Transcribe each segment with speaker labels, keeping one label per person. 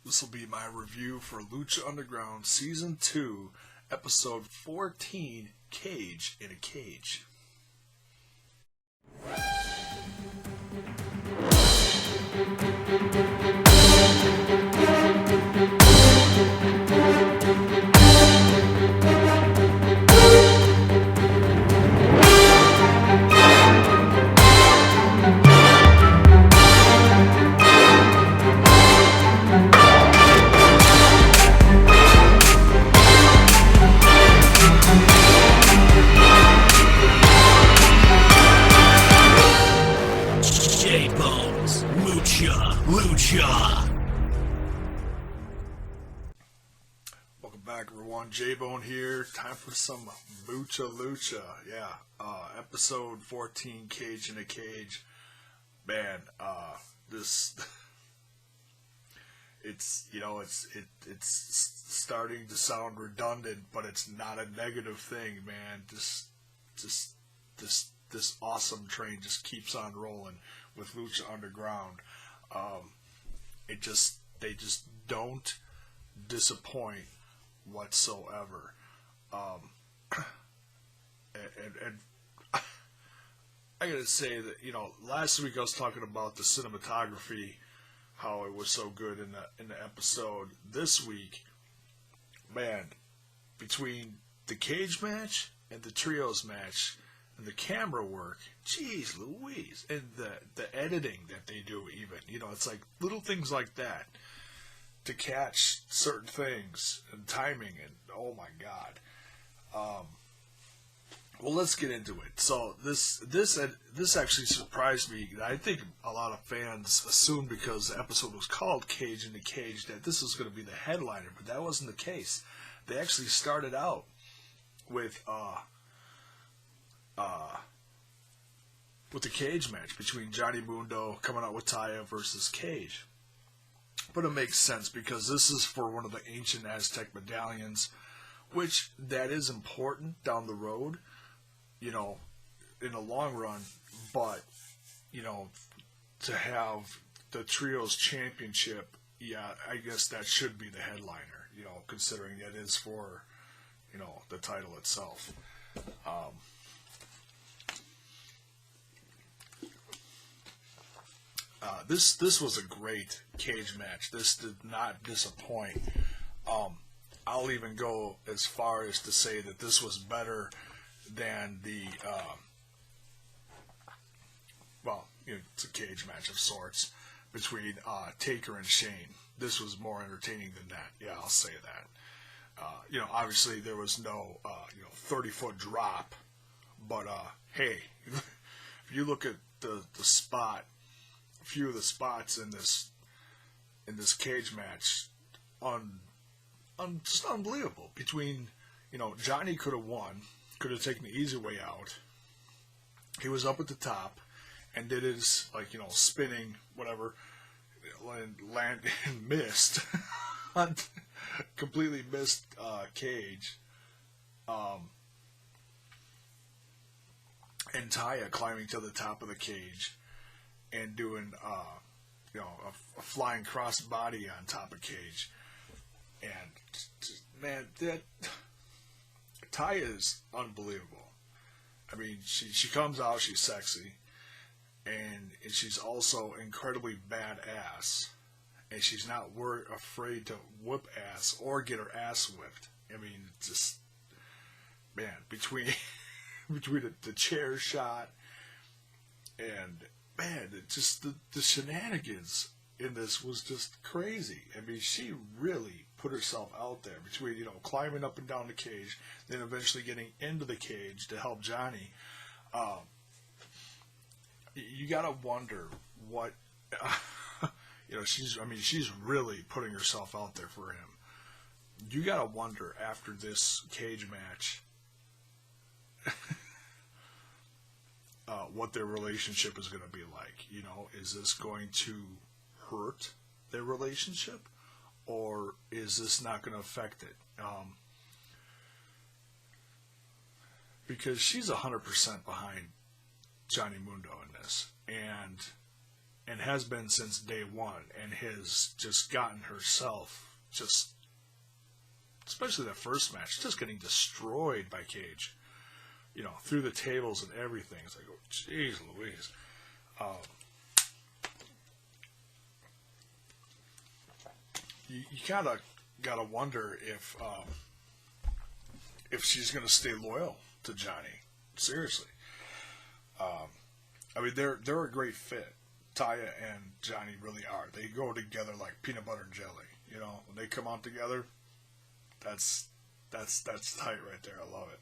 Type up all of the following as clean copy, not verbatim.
Speaker 1: This will be my review for Lucha Underground Season 2, Episode 14, Cage in a Cage. Lucha. Welcome back, everyone. J-Bone here. Time for some Lucha. Yeah, episode 14, Cage in a Cage. Man, this it's starting to sound redundant, but it's not a negative thing, man. This awesome train just keeps on rolling with Lucha Underground. They just don't disappoint whatsoever. And I gotta say that, last week I was talking about the cinematography, how it was so good in the episode. This week, man, between the cage match and the trios match and the camera work, geez Louise, and the editing that they do, even, it's like little things like that to catch certain things and timing, and oh my god. Well, let's get into it. So this actually surprised me. I think a lot of fans assumed, because the episode was called Cage in the Cage, that this was going to be the headliner, but that wasn't the case. They actually started out with the cage match between Johnny Mundo coming out with Taya versus Cage. But it makes sense, because this is for one of the ancient Aztec medallions, which that is important down the road, in the long run. But, to have the Trios Championship, yeah, I guess that should be the headliner, considering that is for, the title itself. This was a great cage match. This did not disappoint. I'll even go as far as to say that this was better than the it's a cage match of sorts between Taker and Shane. This was more entertaining than that. Yeah, I'll say that. Obviously there was no 30-foot drop, but hey, if you look at the spot. A few of the spots in this cage match, just unbelievable. Between, Johnny could have won, could have taken the easy way out. He was up at the top and did his spinning whatever, and missed, completely missed Cage. And Taya climbing to the top of the cage and doing, a flying crossbody on top of Cage. And, man, that Taya is unbelievable. I mean, she comes out, she's sexy, and she's also incredibly badass. And she's not afraid to whip ass or get her ass whipped. I mean, just, man, between the chair shot and, man, just the shenanigans in this was just crazy. I mean, she really put herself out there between, climbing up and down the cage, then eventually getting into the cage to help Johnny. You gotta wonder what, she's really putting herself out there for him. You gotta wonder, after this cage match, what their relationship is going to be like. Is this going to hurt their relationship, or is this not going to affect it? Because she's 100% behind Johnny Mundo in this, and has been since day one, and has just gotten herself just, especially that first match, just getting destroyed by Cage, you know, through the tables and everything. It's like, oh, jeez Louise. You kind of gotta wonder if she's gonna stay loyal to Johnny. Seriously. I mean, they're a great fit. Taya and Johnny really are. They go together like peanut butter and jelly. You know, when they come out together, that's tight right there. I love it.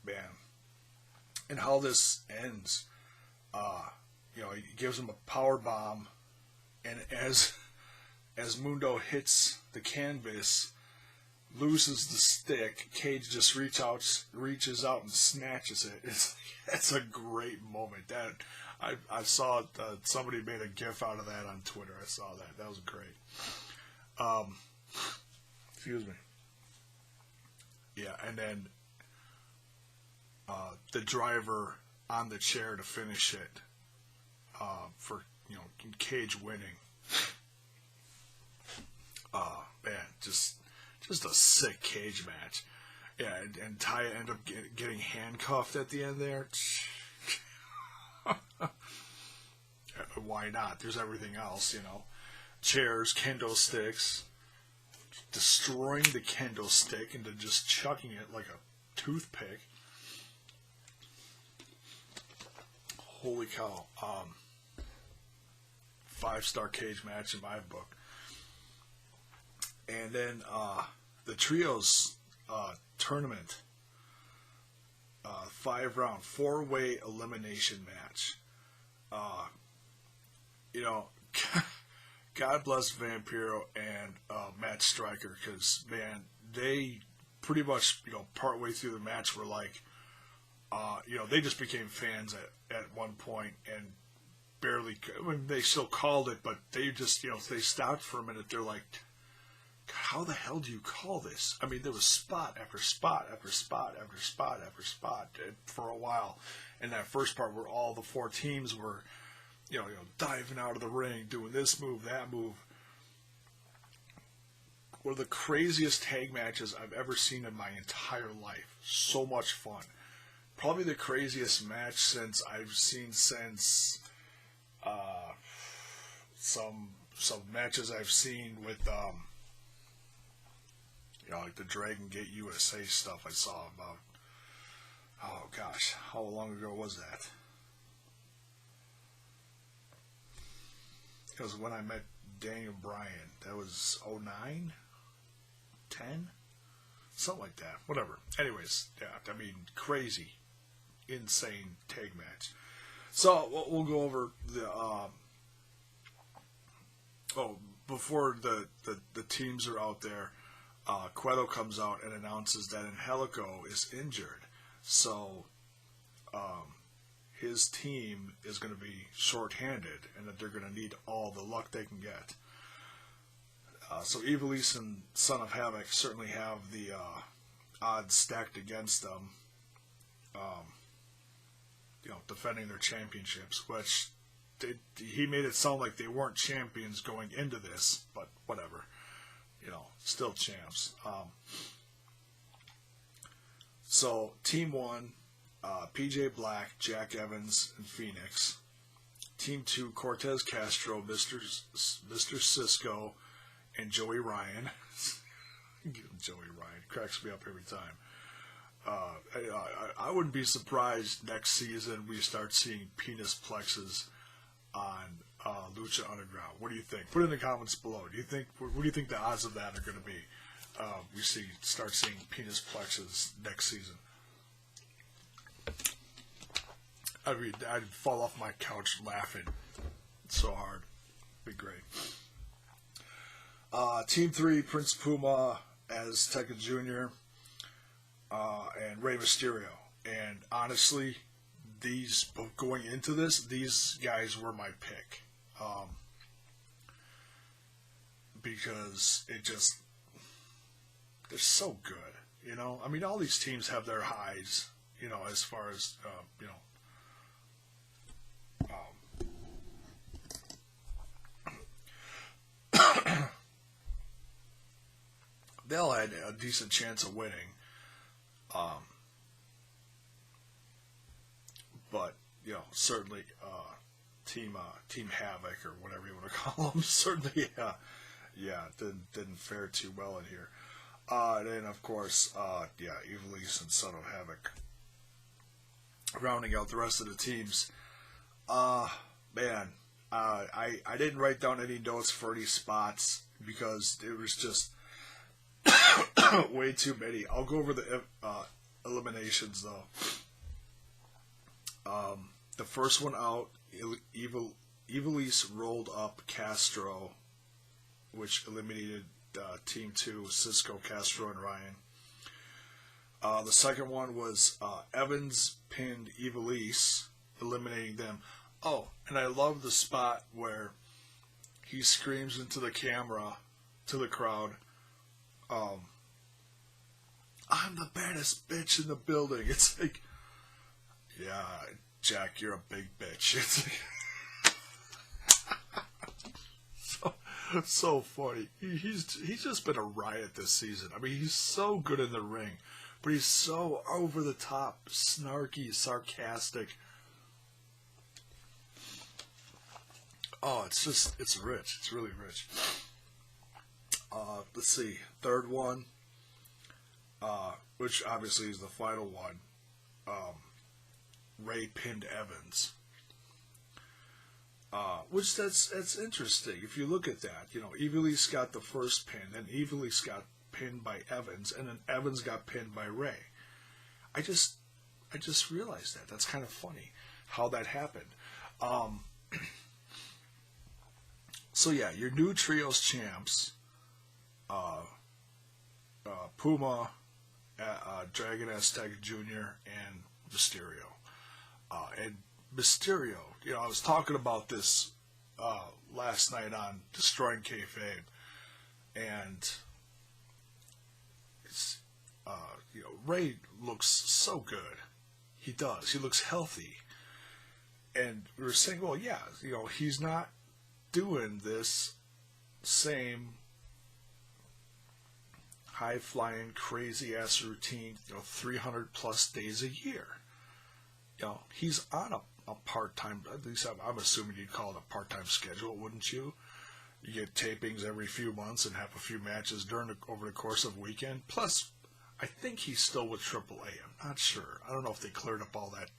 Speaker 1: Man. And how this ends, you know, he gives him a power bomb, and as Mundo hits the canvas, loses the stick, Cage just reaches out and snatches it. It's a great moment. That I saw somebody made a gif out of that on Twitter. I saw that. That was great. Excuse me. Yeah, and then the driver on the chair to finish it for, you know, Cage winning. Man, just a sick Cage match. Yeah, and Taya ended up getting handcuffed at the end there. Why not? There's everything else, you know. Chairs, kendo sticks, destroying the kendo stick into just chucking it like a toothpick. Holy cow. 5-star Cage match in my book. And then the trios tournament, 5-round, 4-way elimination match. You know, God bless Vampiro and Matt Striker, because, man, they pretty much, you know, partway through the match were like, you know, they just became fans at one point and barely, I mean, they still called it, but they just, you know, they stopped for a minute. They're like, how the hell do you call this? I mean, there was spot after spot after spot after spot after spot for a while. In that first part where all the 4 teams were, you know, diving out of the ring, doing this move, that move. One of the craziest tag matches I've ever seen in my entire life. So much fun. Probably the craziest match I've seen since some matches I've seen with you know, like the Dragon Gate USA stuff I saw about, oh gosh, how long ago was that? It was when I met Daniel Bryan. That was 09? 10? Something like that. Whatever. Anyways, yeah, I mean, crazy, insane tag match. So, we'll go over the, before the teams are out there, Cueto comes out and announces that Angelico is injured. So, his team is going to be shorthanded and that they're going to need all the luck they can get. So Ivelisse and Son of Havoc certainly have the odds stacked against them, you know, defending their championships, which he made it sound like they weren't champions going into this, but whatever. You know, still champs. So, Team 1, PJ Black, Jack Evans, and Phoenix. Team 2, Cortez Castro, Mr. Cisco, and Joey Ryan. Joey Ryan cracks me up every time. I wouldn't be surprised next season we start seeing penis plexes on Lucha Underground. What do you think? Put it in the comments below. What do you think the odds of that are going to be? We start seeing penis plexes next season. I mean, I'd fall off my couch laughing so hard. It'd be great. Team 3, Prince Puma as Tekka Jr. And Rey Mysterio. And honestly, going into this, these guys were my pick. Because they're so good, you know? I mean, all these teams have their highs, you know, as far as, you know, they all had a decent chance of winning. But certainly Team Havoc or whatever you want to call them certainly didn't fare too well in here. And then of course Evilise and Son of Havoc rounding out the rest of the teams. Man, I didn't write down any notes for any spots because it was just way too many. I'll go over the eliminations though. The first one out, Evilise rolled up Castro, which eliminated Team 2, Cisco, Castro, and Ryan. The second one was Evans pinned Evilise, eliminating them. Oh, and I love the spot where he screams into the camera, to the crowd, I'm the baddest bitch in the building. It's like, yeah, Jack, you're a big bitch. It's like so funny. He's just been a riot this season. I mean, he's so good in the ring, but he's so over the top, snarky, sarcastic. Oh, it's rich. It's really rich. Let's see. Third one, which obviously is the final one. Ray pinned Evans. Which that's interesting. If you look at that, Evilise got the first pin, then Evilise got pinned by Evans, and then Evans got pinned by Ray. I just realized that. That's kind of funny how that happened. So yeah, your new trios champs, Puma, Dragon Aztec Jr., and Mysterio. And Mysterio, I was talking about this last night on Destroying Kayfabe, and it's, Ray looks so good. He does. He looks healthy. And we were saying, well, yeah, he's not doing this same high-flying, crazy-ass routine, 300 plus days a year. He's on a part-time, at least I'm assuming you'd call it a part-time schedule, wouldn't you? You get tapings every few months and have a few matches over the course of a weekend. Plus, I think he's still with AAA. I'm not sure. I don't know if they cleared up all that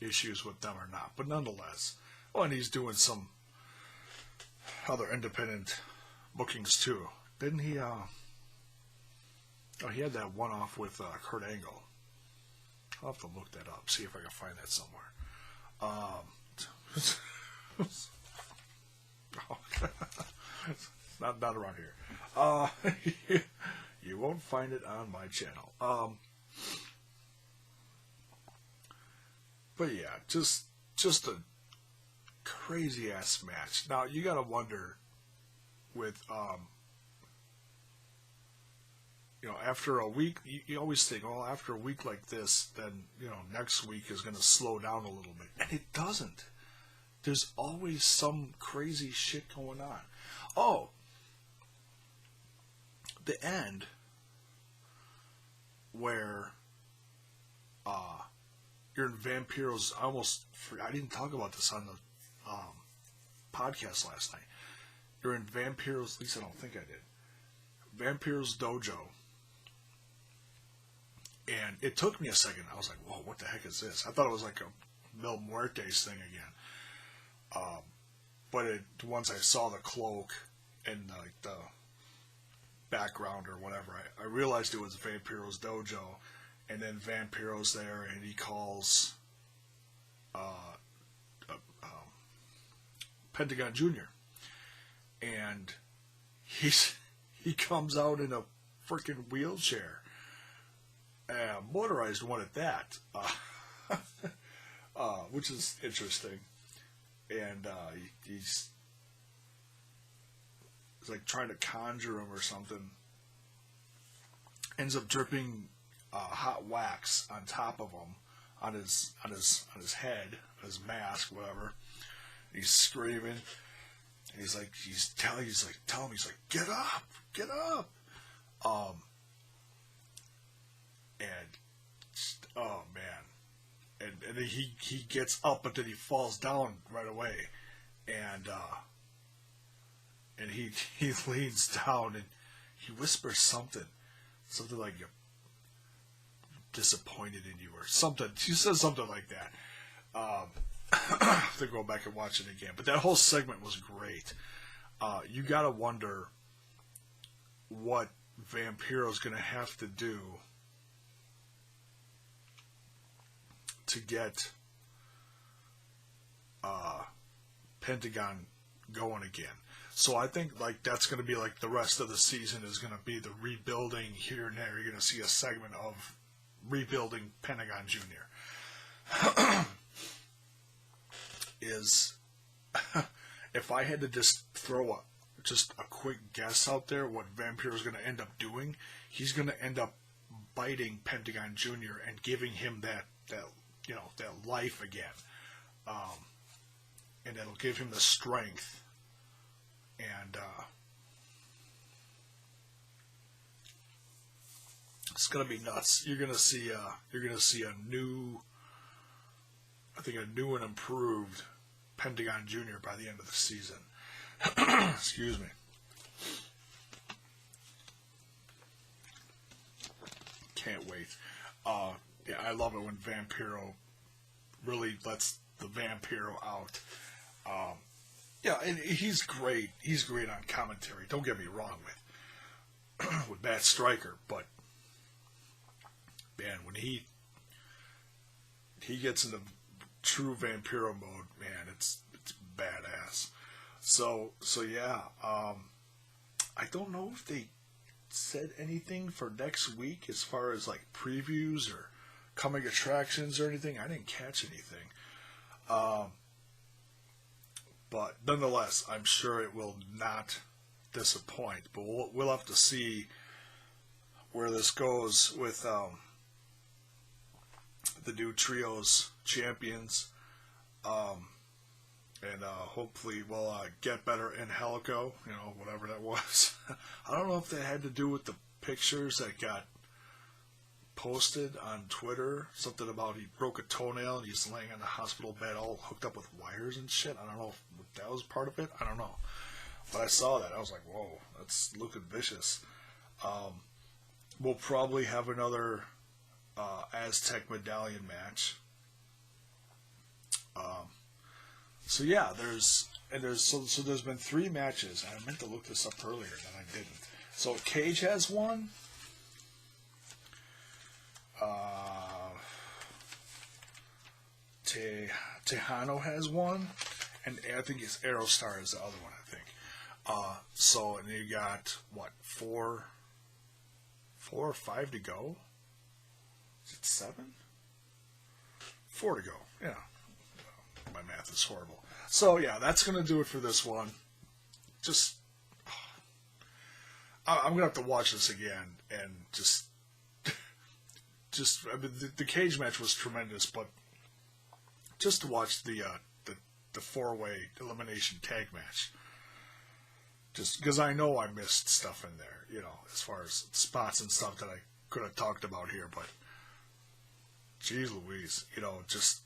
Speaker 1: issues with them or not. But nonetheless, and he's doing some other independent bookings too. Didn't he? He had that one-off with Kurt Angle. I'll have to look that up, see if I can find that somewhere. Not around here. You won't find it on my channel. But yeah, just a crazy ass match. Now you gotta wonder with after a week, you always think, after a week like this, then, next week is going to slow down a little bit. And it doesn't. There's always some crazy shit going on. Oh, the end where you're in Vampiro's, I didn't talk about this on the podcast last night. You're in Vampiro's, at least I don't think I did. Vampiro's dojo. And it took me a second. I was like, whoa, what the heck is this? I thought it was like a Mil Muertes thing again. But once I saw the cloak and the background or whatever, I realized it was Vampiro's dojo. And then Vampiro's there, and he calls Pentagon Jr. And he comes out in a freaking wheelchair. Motorized one at that, which is interesting. And he's like trying to conjure him or something. Ends up dripping hot wax on top of him, on his head, his mask, whatever. He's screaming. And he's like, tell him, get up. Um, and oh man, and he gets up, but then he falls down right away, and he leans down and he whispers something like you're disappointed in you or something. He says something like that. I have to go back and watch it again. But that whole segment was great. You gotta wonder what Vampiro's gonna have to do to get Pentagon going again. So I think like that's going to be like the rest of the season is going to be the rebuilding here and there. You're going to see a segment of rebuilding Pentagon Jr. Is if I had to just throw just a quick guess out there, what Vampiro is going to end up doing, he's going to end up biting Pentagon Jr. and giving him that life again, and it'll give him the strength. And it's gonna be nuts. You're gonna see a new and improved Pentagon Jr. by the end of the season. Excuse me. Can't wait. Yeah, I love it when Vampiro really lets the Vampiro out. Yeah, and he's great. He's great on commentary. Don't get me wrong with Matt Stryker, but man, when he gets into true Vampiro mode, man, it's badass. So yeah. I don't know if they said anything for next week as far as like previews or coming attractions or anything. I didn't catch anything. But nonetheless, I'm sure it will not disappoint. But we'll have to see where this goes with the new trios champions, and hopefully we'll get better in Helico. Whatever that was. I don't know if that had to do with the pictures that got posted on Twitter, something about he broke a toenail and he's laying in the hospital bed all hooked up with wires and shit. I don't know if that was part of it. I don't know. But I saw that. I was like, whoa, that's looking vicious. We'll probably have another Aztec medallion match. So yeah, there's been 3 matches. I meant to look this up earlier and I didn't. So Cage has one. Tejano has one, and I think it's Aerostar is the other one, I think. So, and you got, what, 4 or 5 to go? Is it 7? 4 to go, yeah. My math is horrible. So, yeah, that's going to do it for this one. I'm going to have to watch this again, and I mean, the cage match was tremendous, but just to watch the 4-way elimination tag match, just because I know I missed stuff in there, as far as spots and stuff that I could have talked about here, but geez Louise, just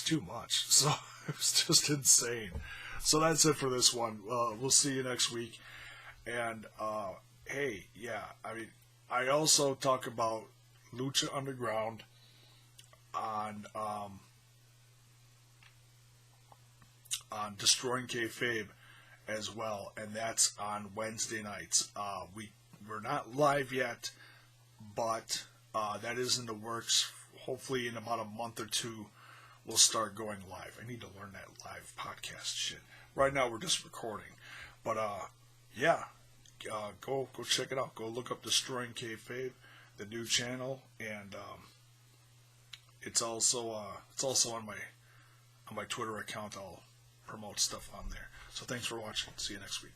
Speaker 1: too much. So it was just insane. So that's it for this one. We'll see you next week. And hey, yeah, I mean, I also talk about Lucha Underground on Destroying Kayfabe as well, and that's on Wednesday nights. We're not live yet, but that is in the works. Hopefully, in about a month or 2, we'll start going live. I need to learn that live podcast shit. Right now, we're just recording, but yeah. Go check it out. Go look up Destroying Kayfabe, the new channel, and it's also on my Twitter account. I'll promote stuff on there. So thanks for watching. See you next week.